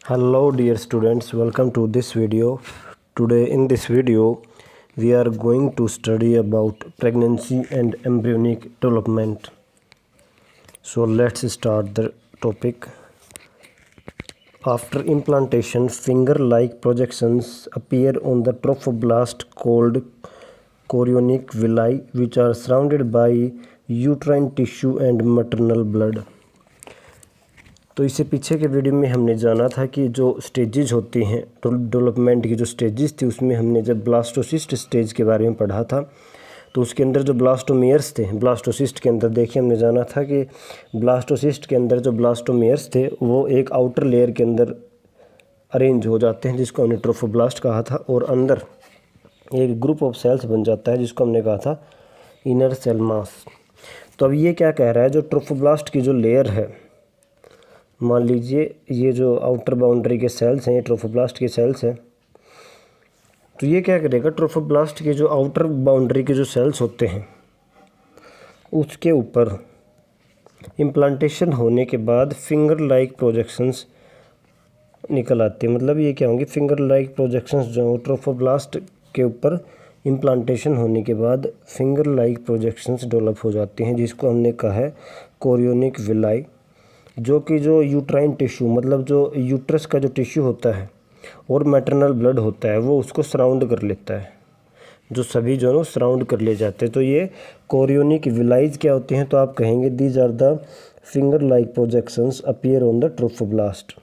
Hello dear students, welcome to this video. Today in this video we are going to study about pregnancy and embryonic development. So let's start the topic. After implantation, finger-like projections appear on the trophoblast called chorionic villi, which are surrounded by uterine tissue and maternal blood. तो इससे पीछे के video में हमने जाना था कि जो स्टेजेस होती हैं डेवलपमेंट की, जो स्टेजेस थी उसमें हमने जब ब्लास्टोसिस्ट स्टेज के बारे में पढ़ा था तो उसके अंदर जो ब्लास्टोमेयर्स थे, ब्लास्टोसिस्ट के अंदर देखिए हमने जाना था कि ब्लास्टोसिस्ट के अंदर जो ब्लास्टोमेयर्स थे वो एक आउटर लेयर के अंदर अरेंज हो जाते हैं जिसको हमने ट्रोफोब्लास्ट कहा था, और अंदर एक ग्रुप ऑफ सेल्स बन जाता है जिसको हमने कहा था इनर सेल मास। तो अब ये क्या कह रहा है, जो ट्रोफोब्लास्ट की जो लेयर है, मान लीजिए ये जो आउटर बाउंड्री के सेल्स हैं, ये ट्रोफोब्लास्ट के सेल्स हैं, तो ये क्या करेगा, ट्रोफोब्लास्ट के जो आउटर बाउंड्री के जो सेल्स होते हैं उसके ऊपर इम्प्लांटेशन होने के बाद फिंगर लाइक प्रोजेक्शंस निकल आते हैं। मतलब ये क्या होंगे, फिंगर लाइक प्रोजेक्शंस जो ट्रोफोब्लास्ट के ऊपर इम्प्लांटेशन होने के बाद फिंगर लाइक प्रोजेक्शंस डेवलप हो जाते हैं, जिसको हमने कहा है कोरियोनिक विलाई, जो कि जो यूट्राइन टिश्यू, मतलब जो यूट्रस का जो टिश्यू होता है और मैटरनल ब्लड होता है वो उसको सराउंड कर लेता है, जो सभी जो है सराउंड कर ले जाते हैं। तो ये कोरियोनिक विलाइज क्या होते हैं, तो आप कहेंगे these are the finger like projections appear on the trophoblast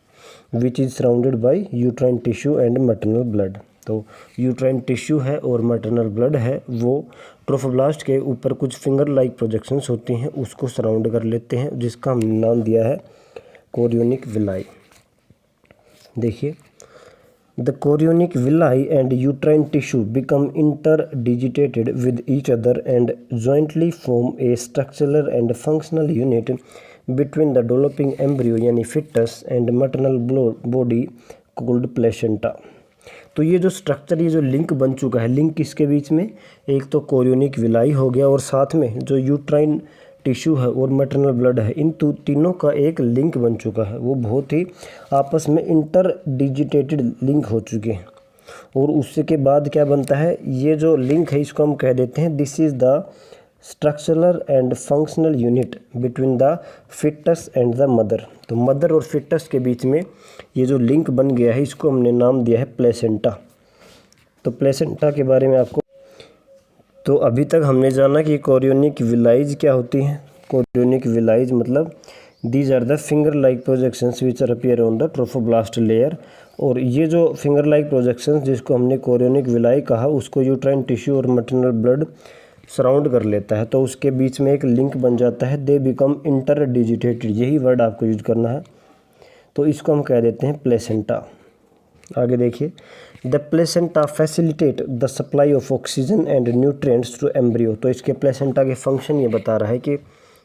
which is surrounded by uterine tissue and maternal blood. तो यूट्राइन टिश्यू है और मैटरनल ब्लड है, वो ट्रोफोब्लास्ट के ऊपर कुछ फिंगर लाइक प्रोजेक्शंस होती हैं उसको सराउंड कर लेते हैं, जिसका हमने नाम दिया है कोरियोनिक विलाई। देखिए, the chorionic villi and uterine tissue become interdigitated with each other and jointly form a structural and functional unit between the developing embryo यानी fetus and maternal body called placenta. तो ये जो structure, ये जो link बन चुका है, link किसके बीच में, एक तो कोरियोनिक विलाई हो गया और साथ में जो यूट्राइन टिश्यू है और मैटरनल ब्लड है, इन तीनों का एक लिंक बन चुका है। वो बहुत ही आपस में इंटरडिजिटेटेड लिंक हो चुके हैं, और उससे के बाद क्या बनता है, ये जो लिंक है इसको हम कह देते हैं this is the structural and functional unit between the foetus and the mother. तो मदर और फिटस के बीच में ये जो लिंक बन गया है इसको हमने नाम दिया है प्लेसेंटा। तो प्लेसेंटा के बारे में आपको, तो अभी तक हमने जाना कि कोरियोनिक विलाइज क्या होती हैं। कोरियोनिक विलाइज मतलब these are the finger like projections which are appear on the trophoblast layer, और ये जो फिंगर लाइक प्रोजेक्शंस जिसको हमने कोरियोनिक विलाई कहा उसको यूट्राइन टिश्यू और मैटरनल ब्लड सराउंड कर लेता है, तो उसके बीच में एक लिंक बन जाता है, दे बिकम इंटरडिजिटेटेड, यही वर्ड आपको यूज करना है। तो इसको हम कह देते हैं प्लेसेंटा। आगे देखिए, the placenta facilitate the supply of oxygen and nutrients to embryo. तो इसके प्लेसेंटा के फंक्शन ये बता रहा है कि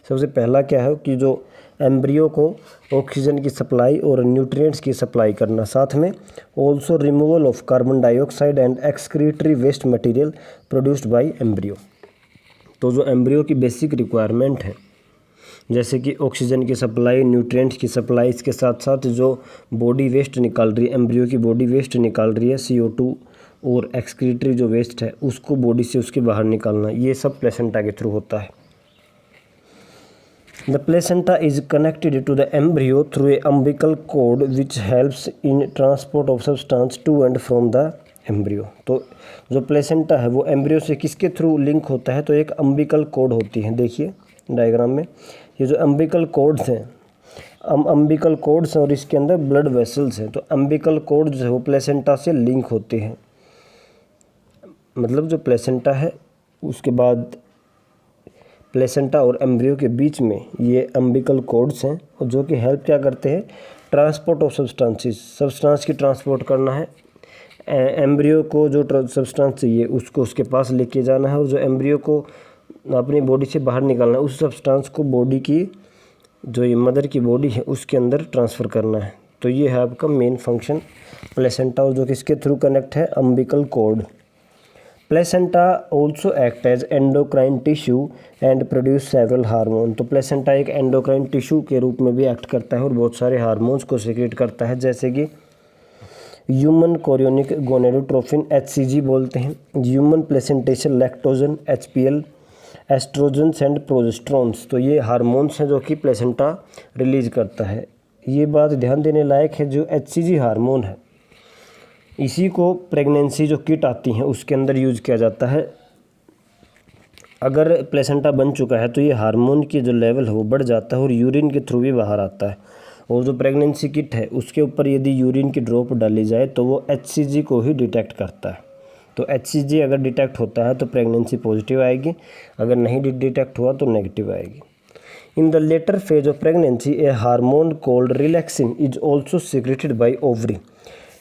सबसे पहला क्या है कि जो एम्ब्रियो को ऑक्सीजन की सप्लाई और न्यूट्रिएंट्स की सप्लाई करना, साथ में also removal of carbon dioxide and excretory waste material produced by embryo. तो जो एम्ब्रियो की बेसिक रिक्वायरमेंट है, जैसे कि ऑक्सीजन की सप्लाई, न्यूट्रिएंट्स की सप्लाई, इसके साथ साथ जो बॉडी वेस्ट निकाल रही है, एम्ब्रियो की बॉडी वेस्ट निकाल रही है, CO2 और एक्सक्रीटरी जो वेस्ट है उसको बॉडी से उसके बाहर निकालना, ये सब प्लेसेंटा के थ्रू होता है। The placenta is connected to the embryo through a umbilical cord which helps in transport of substance to and from the embryo. तो जो प्लेसेंटा है वो एम्ब्रियो से किसके थ्रू लिंक होता है, तो एक अम्बिकल कॉर्ड होती है। देखिए डायग्राम में ये जो अम्बिकल कॉर्ड्स हैं, अम्बिकल कॉर्ड्स हैं और इसके अंदर ब्लड वेसल्स हैं, तो अम्बिकल कॉर्ड जो है वो प्लेसेंटा से लिंक होते हैं। मतलब जो प्लेसेंटा है उसके बाद प्लेसेंटा और एम्ब्रियो के बीच में ये अम्बिकल कॉर्ड्स हैं, और जो कि हेल्प क्या करते हैं, ट्रांसपोर्ट ऑफ सब्सटेंस की ट्रांसपोर्ट करना है। एम्ब्रियो को जो सब्सटेंस चाहिए उसको उसके पास लेके जाना है, और जो एम्ब्रियो को अपनी बॉडी से बाहर निकालना है उस सब्सटेंस को बॉडी की, जो ये मदर की बॉडी है उसके अंदर ट्रांसफ़र करना है। तो ये है आपका मेन फंक्शन प्लेसेंटा, और जो कि इसके थ्रू कनेक्ट है umbilical cord. Placenta also act as endocrine tissue and produce several hormone. तो प्लेसेंटा एक एंडोक्राइन टिश्यू के रूप में भी एक्ट करता है और बहुत सारे हार्मोन्स को सिक्रेट करता है, जैसे कि ह्यूमन कोरियोनिक गोनेडोट्रोफिन HCG बोलते हैं, human placentation lactogen HPL, estrogens and progesterones. तो ये हार्मोन्स हैं जो कि प्लेसेंटा रिलीज करता है। ये बात ध्यान देने लायक है, जो HCG हार्मोन है इसी को प्रेगनेंसी जो किट आती हैं उसके अंदर यूज़ किया जाता है। अगर प्लेसेंटा बन चुका है तो ये हार्मोन की जो लेवल है वो बढ़ जाता है और यूरिन के थ्रू भी बाहर आता है। और जो प्रेगनेंसी किट है उसके ऊपर यदि यूरिन की ड्रॉप डाली जाए तो वो HCG को ही डिटेक्ट करता है। तो HCG अगर डिटेक्ट होता है तो प्रेगनेंसी पॉजिटिव आएगी, अगर नहीं डिटेक्ट हुआ तो नेगेटिव आएगी। In the later phase of pregnancy A hormone called relaxin is also secreted by ovary.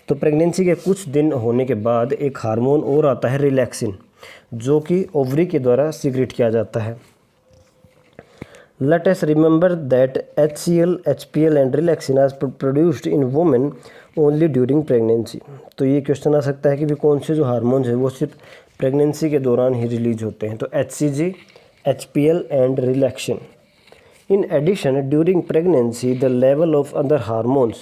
तो प्रेगनेंसी के कुछ दिन होने के बाद एक हार्मोन और आता है रिलैक्सिन, जो कि ओवरी के द्वारा सीक्रेट किया जाता है। Let us remember that HCL, HPL and relaxin are produced in women only during pregnancy. तो ये क्वेश्चन आ सकता है कि भी कौन से जो हार्मोन्स हैं वो सिर्फ प्रेगनेंसी के दौरान ही रिलीज होते हैं। तो HCG, HPL and relaxin. In addition, during pregnancy, the level of other hormones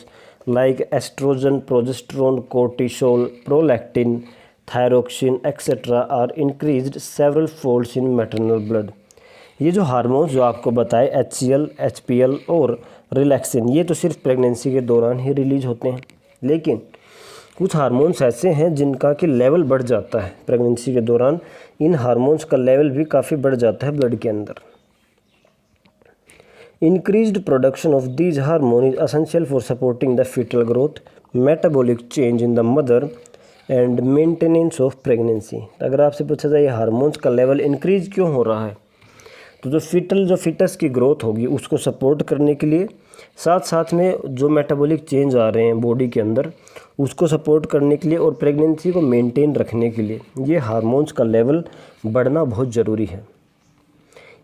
like estrogen, progesterone, cortisol, prolactin, thyroxine, etc. are increased several folds in maternal blood. ये जो हार्मोन्स जो आपको बताए HCL, HPL और relaxin, ये तो सिर्फ pregnancy के दौरान ही रिलीज होते हैं, लेकिन कुछ हार्मोन्स ऐसे हैं जिनका कि लेवल बढ़ जाता है प्रेगनेंसी के दौरान। इन हार्मोन्स का लेवल भी काफ़ी बढ़ जाता है ब्लड के अंदर। Increased production of these hormones is essential for supporting the fetal growth, metabolic change in the mother and maintenance of pregnancy। अगर आपसे पूछा जाए हार्मोन्स का लेवल इंक्रीज क्यों हो रहा है, तो जो फिटस की ग्रोथ होगी उसको सपोर्ट करने के लिए, साथ साथ में जो मेटाबॉलिक चेंज आ रहे हैं बॉडी के अंदर उसको सपोर्ट करने के लिए और प्रेगनेंसी को मेंटेन रखने के लिए ये हार्मोन्स का लेवल बढ़ना बहुत ज़रूरी है।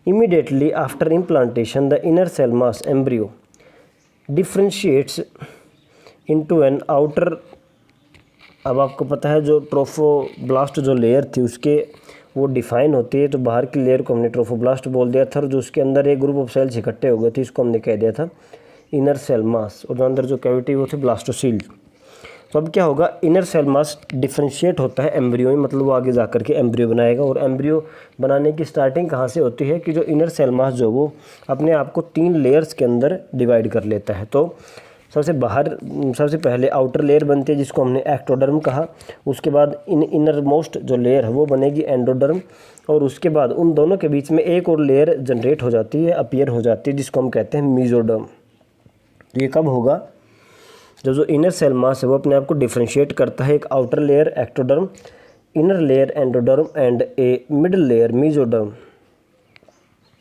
Immediately after implantation, the inner cell mass embryo differentiates into an outer। अब आपको पता है जो ट्रोफोब्लास्ट जो लेयर थी उसके वो डिफाइन होती है, तो बाहर की लेयर को हमने ट्रोफोब्लास्ट बोल दिया था और जो उसके अंदर एक ग्रुप ऑफ सेल्स इकट्ठे हो गए थे इसको हमने कह दिया था इनर सेल मास, और जो अंदर जो कैविटी वो थी ब्लास्टोसील। तो अब क्या होगा, इनर सेल मास डिफ्रेंशिएट होता है एम्ब्रियो में, मतलब वो आगे जा कर के एम्ब्रियो बनाएगा। और एम्ब्रियो बनाने की स्टार्टिंग कहाँ से होती है कि जो इनर सेल मास जो वो अपने आप को 3 लेयर्स के अंदर डिवाइड कर लेता है। तो सबसे पहले आउटर लेयर बनती है जिसको हमने एक्टोडर्म कहा, उसके बाद इनर मोस्ट जो लेयर है वो बनेगी एंडोडर्म, और उसके बाद उन दोनों के बीच में एक और लेयर जनरेट हो जाती है, अपीयर हो जाती है, जिसको हम कहते हैं मीजोडर्म। तो ये कब होगा, जो इनर सेल मास है वो अपने आप को डिफ्रेंशिएट करता है, एक outer layer ectoderm, inner layer endoderm and A middle layer mesoderm.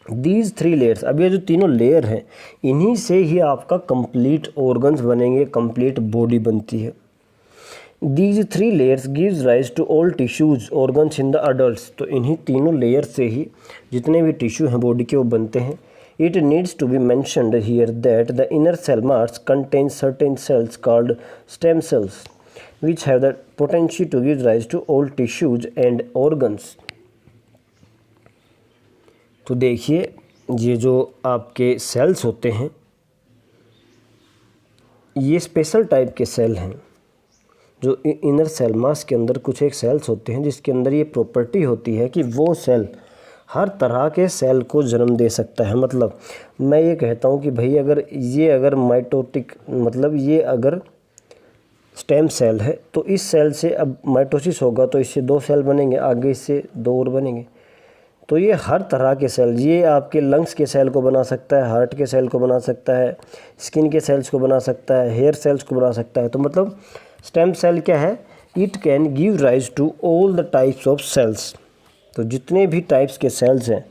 These 3 layers, अब ये जो तीनों लेयर हैं इन्हीं से ही आपका कंप्लीट ऑर्गन्स बनेंगे, कंप्लीट बॉडी बनती है। These 3 layers gives rise to all tissues organs in the adults. तो इन्हीं तीनों लेयर से ही जितने भी टिश्यू हैं बॉडी के वो बनते हैं। It needs to be mentioned here that the inner cell mass contains certain cells called stem cells, which have the potential to give rise to all tissues and organs। तो देखिए ये जो आपके सेल्स होते हैं ये स्पेशल टाइप के cell हैं। जो इनर सेल मास के अंदर कुछ एक सेल्स होते हैं जिसके अंदर ये प्रॉपर्टी होती है कि वो सेल हर तरह के सेल को जन्म दे सकता है। मतलब मैं ये कहता हूँ कि भाई अगर माइटोटिक मतलब ये अगर स्टेम सेल है तो इस सेल से अब माइटोसिस होगा तो इससे 2 सेल बनेंगे, आगे इससे 2 और बनेंगे। तो ये हर तरह के सेल, ये आपके लंग्स के सेल को बना सकता है, हार्ट के सेल को बना सकता है, स्किन के सेल्स को बना सकता है, हेयर सेल्स को बना सकता है। तो मतलब स्टेम सेल क्या है, it can give rise to all the types of cells. तो जितने भी टाइप्स के सेल्स हैं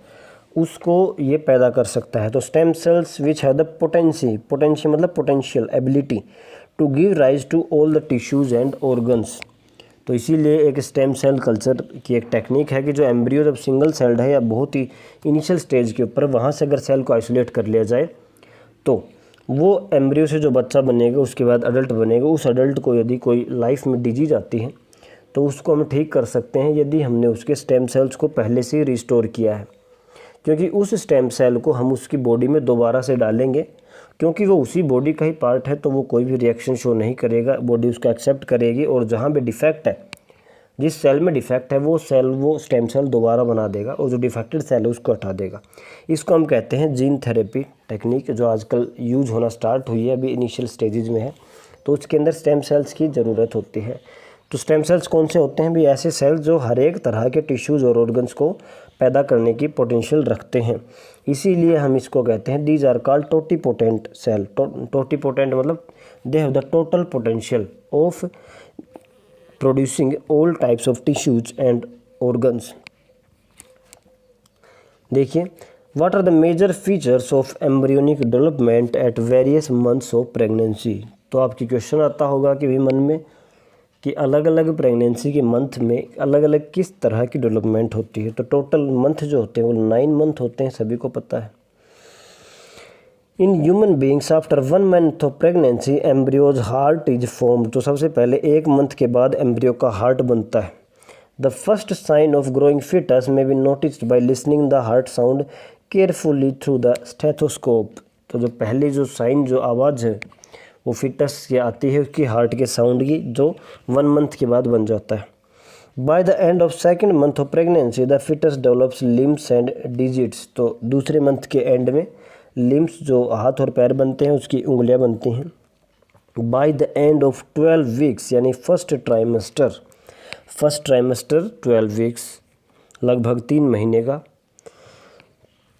उसको ये पैदा कर सकता है। तो stem cells which have the potency मतलब potential ability to give rise to all the tissues and organs. तो इसीलिए एक स्टेम सेल कल्चर की एक टेक्निक है कि जो एम्ब्रियो जब सिंगल सेल्ड है या बहुत ही इनिशियल स्टेज के ऊपर, वहाँ से अगर सेल को आइसोलेट कर लिया जाए तो वो एम्ब्रियो से जो बच्चा बनेगा उसके बाद अडल्ट बनेगा, उस अडल्ट को यदि कोई लाइफ में डिजीज आती है तो उसको हम ठीक कर सकते हैं यदि हमने उसके स्टेम सेल्स को पहले से रिस्टोर किया है। क्योंकि उस स्टेम सेल को हम उसकी बॉडी में दोबारा से डालेंगे क्योंकि वो उसी बॉडी का ही पार्ट है तो वो कोई भी रिएक्शन शो नहीं करेगा, बॉडी उसको एक्सेप्ट करेगी। और जहाँ भी डिफेक्ट है, जिस सेल में डिफेक्ट है वो स्टेम सेल दोबारा बना देगा और जो डिफेक्टेड सेल है उसको हटा देगा। इसको हम कहते हैं जीन थेरेपी टेक्निक, जो आजकल यूज होना स्टार्ट हुई है, अभी इनिशियल स्टेजेस में है। तो उसके अंदर स्टेम सेल्स की ज़रूरत होती है। तो स्टेम सेल्स कौन से होते हैं भी? ऐसे सेल्स जो हर एक तरह के टिश्यूज़ और ऑर्गन्स को पैदा करने की पोटेंशियल रखते हैं, इसीलिए हम इसको कहते हैं these are called totipotent cell. Totipotent मतलब they have the total potential of producing all types of tissues and organs. देखिए, what are the major features of embryonic development at various months of pregnancy. तो आपकी question आता होगा कि भाई मन में कि अलग अलग प्रेगनेंसी के मंथ में अलग अलग किस तरह की डेवलपमेंट होती है। तो टोटल मंथ जो होते हैं वो 9 मंथ होते हैं, सभी को पता है। In human beings after 1 month of pregnancy embryos heart is form. तो सबसे पहले 1 मंथ के बाद एम्ब्रियो का हार्ट बनता है। The first sign of growing fetus may be noticed by listening the heart sound carefully through the stethoscope. तो जो पहली जो साइन जो आवाज़ है वो फिटस से आती है उसकी हार्ट के साउंड की, जो 1 मंथ के बाद बन जाता है। By the end of 2nd month of pregnancy the foetus develops limbs and digits. तो दूसरे मंथ के एंड में लिम्स जो हाथ और पैर बनते हैं उसकी उंगलियां बनती हैं। By the end of 12 weeks यानी फर्स्ट ट्राइमेस्टर 12 वीक्स लगभग 3 महीने का।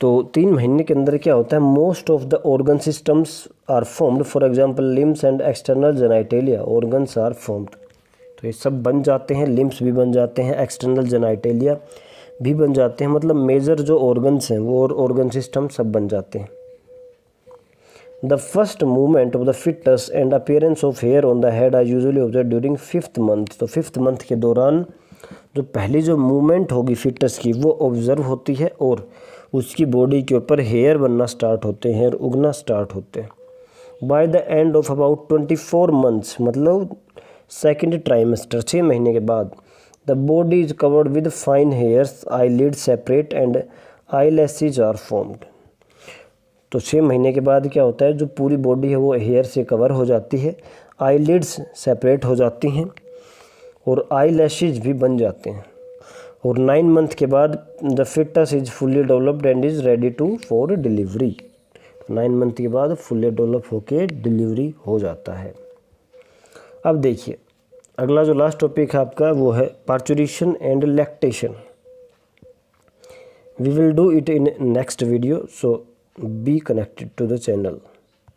तो 3 महीने के अंदर क्या होता है, most of the organ systems are formed, for example limbs and external genitalia organs are formed. तो ये सब बन जाते हैं, लिम्स भी बन जाते हैं, एक्सटर्नल जेनाइटेलिया भी बन जाते हैं, मतलब मेजर जो ऑर्गन्स हैं वो और ऑर्गन सिस्टम सब बन जाते हैं। The first movement of the foetus and appearance of hair on the head are usually observe during 5th month. तो 5th मंथ के दौरान जो पहली जो मूवमेंट होगी फिटस की वो ऑब्जर्व होती है और उसकी बॉडी के ऊपर हेयर बनना स्टार्ट होते हैं और उगना स्टार्ट होते हैं। By the end of about 24 months मतलब 2nd ट्राइमेस्टर 6 महीने के बाद the body is covered with fine hairs, eyelid separate and eyelashes are formed. तो 6 महीने के बाद क्या होता है, जो पूरी बॉडी है वो हेयर से कवर हो जाती है, आईलिड्स सेपरेट हो जाती हैं और आईलैशेज भी बन जाते हैं। और 9 मंथ के बाद the foetus is fully developed and is ready to for delivery. 9 month के बाद फुल्ली डेवलप होके डिलीवरी हो जाता है। अब देखिए, अगला जो लास्ट टॉपिक है आपका वो है parturition and lactation. We will do it in next video, so be connected to the channel.